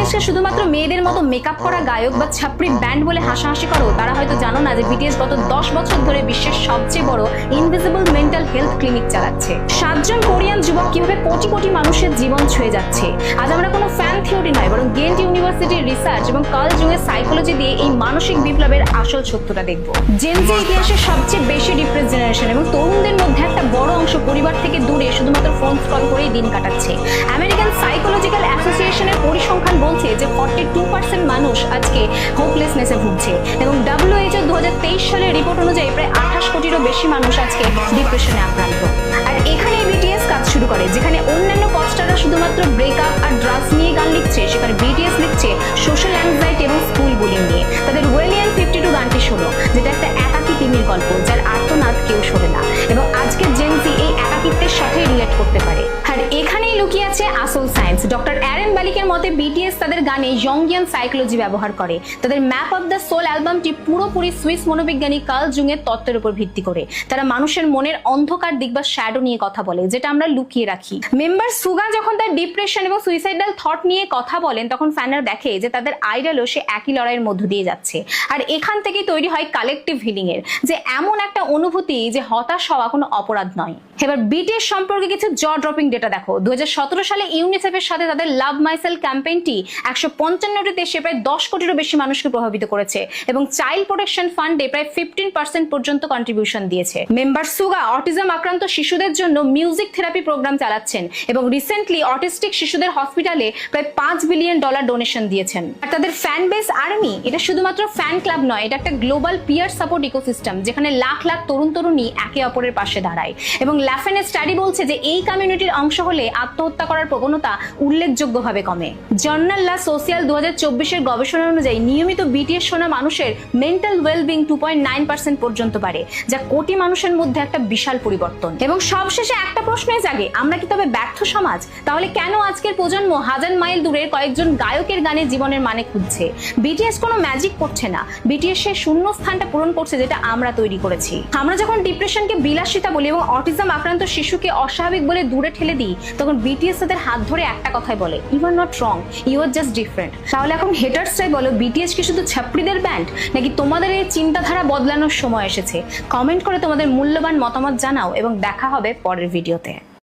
BTS কে শুধুমাত্র মেয়েদের মতো মেকআপ করা গায়ক বা ছাপড়ি ব্যান্ড বলে হাসাহাসি করো, তারা হয়তো জানো না যে বিটিএস গত 10 বছর ধরে বিশ্বের সবচেয়ে বড় ইনভিজিবল মেন্টাল হেলথ ক্লিনিক চালাচ্ছে। 7 জন কোরিয়ান যুবক কিভাবে কোটি কোটি মানুষের জীবন ছুঁয়ে যাচ্ছে। আজ আমরা কোনো ফ্যান থিওরি নয়, বরং গেন্ট ইউনিভার্সিটির রিসার্চ এবং কার্ল জুং এর সাইকোলজি দিয়ে এই মানসিক বিপ্লবের আসল সত্যটা দেখব। জেন জি ইতিহাসের সবচেয়ে বেশি ডিপ্রেস জেনারেশন এবং তরুণদের মধ্যে একটা বড় অংশ পরিবার থেকে দূরে শুধুমাত্র ফোন স্ক্রল করেই দিন কাটাচ্ছে। আমেরিকান সাইকোলজিক্যাল অ্যাসোসিয়েশনের পরিসংখ্যান বলছে যে 42% মানুষ আজকে হোপলেসনেসে ভুগছে এবং WHO 2023 সালের রিপোর্ট অনুযায়ী প্রায় 28 কোটিরও বেশি মানুষ আজকে ডিপ্রেশনে আক্রান্ত। আর এখানে বিটিএস কাজ শুরু করে। যেখানে অন্যান্য পপস্টাররা শুধুমাত্র ব্রেকআপ আর ড্রাগস নিয়ে গান লিখছে, সেখানে বিটিএস লিখছে সোশ্যাল অ্যাংজাইটি এবং স্কুল বুলিং নিয়ে। তাদের ওয়েলিয়ান 52 গানটি শোনো, যেটা একটা একাকী তিমির গল্প, যার আর্তনাদ কেউ শোনে না এবং আজকের জেন জি এই একাকিত্বের সাথে রিলেট করতে পারে। আর এখানেই লুকিয়ে আছে আসল সায়েন্স। ডক্টর অ্যারেন বালিকের মতে বিটিএস তাদের গানে ইয়ংগিয়ান সাইকোলজি ব্যবহার করে। তাদের ম্যাপ অফ দ্য সোল অ্যালবামটি পুরোপুরি সুইস মনোবিজ্ঞানী কার্ল জুং এর তত্ত্বের উপর ভিত্তি করে। তারা মানুষের মনের অন্ধকার দিক বা শ্যাডো নিয়ে কথা বলে, যেটা আমরা লুকিয়ে রাখি। মেম্বার সুগা যখন তার ডিপ্রেশন এবং সুইসাইডাল থট নিয়ে কথা বলেন, তখন ফ্যানরা দেখে যে তাদের আইডলও সে একই লড়াইয়ের মধ্য দিয়ে যাচ্ছে। আর এখান থেকেই তৈরি হয় কালেকটিভ হিলিং এর, যে এমন একটা অনুভূতি যে হতাশ হওয়া কোনো অপরাধ নয়। এবার বিটিএস সম্পর্কে কিছু জ ড্রপিং ডেটা দেখো। 2017 সালে ইউনিসেফের সাথে তাদের লাভ মাইসেলফ ক্যাম্পেইনটি 155টি দেশে প্রায় 10 কোটিরও বেশি মানুষকে প্রভাবিত করেছে এবং চাইল্ড প্রোটেকশন ফান্ডে প্রায় 15% পর্যন্ত কন্ট্রিবিউশন দিয়েছে। মেম্বার সুগা অটিজম আক্রান্ত শিশুদের জন্য মিউজিক থেরাপি প্রোগ্রাম চালাচ্ছেন এবং রিসেন্টলি অটিস্টিক শিশুদের হসপিটালে প্রায় $5 বিলিয়ন ডোনেশন দিয়েছেন। আর তাদের ফ্যান বেস আর্মি, এটা শুধুমাত্র ফ্যান ক্লাব নয়, এটা একটা গ্লোবাল পিয়ার সাপোর্ট ইকোসিস্টেম, যেখানে লাখ লাখ তরুণ তরুণী একে অপরের পাশে দাঁড়ায়। এবং ল্যাফেনের স্টাডি বলছে যে এই কমিউনিটির অংশ হলে আত্মহত্যা করার প্রবণতা উল্লেখযোগ্যভাবে কমে। জার্নাল লা সোশিয়াল 2024 এর গবেষণা অনুযায়ী নিয়মিত বিটিএস শোনা মানুষের মেন্টাল ওয়েলবিং 2.9% পর্যন্ত বাড়ে, যা কোটি মানুষের মধ্যে একটা বিশাল পরিবর্তন। এবং সবশেষে একটা প্রশ্নই জাগে, আমরা কি তবে ব্যর্থ সমাজ? তাহলে কেন আজকের প্রজন্ম হাজার মাইল দূরের কয়েকজন গায়কের গানে জীবনের মানে খুঁজছে? বিটিএস কোনো ম্যাজিক করছে না, বিটিএস সেই শূন্য স্থানটা পূরণ করছে যেটা আমরা তৈরি করেছি। আমরা যখন ডিপ্রেশনকে বিলাসিতা বলি এবং অটিজম আক্রান্ত শিশুকে অস্বাভাবিক বলে দূরে ঠেলে দিই, তখন বিটিএস তাদের হাত ধরে একটা কথাই বলে, you are not wrong, you are just different. তাহলে এখন হেটার্সরাই বলো, বিটিএস কি শুধু ছাপড়িদের ব্যান্ড, নাকি তোমাদের এই চিন্তাধারা বদলানোর সময় এসেছে? কমেন্ট করে তোমাদের মূল্যবান মতামত জানাও এবং দেখা হবে পরের ভিডিওতে।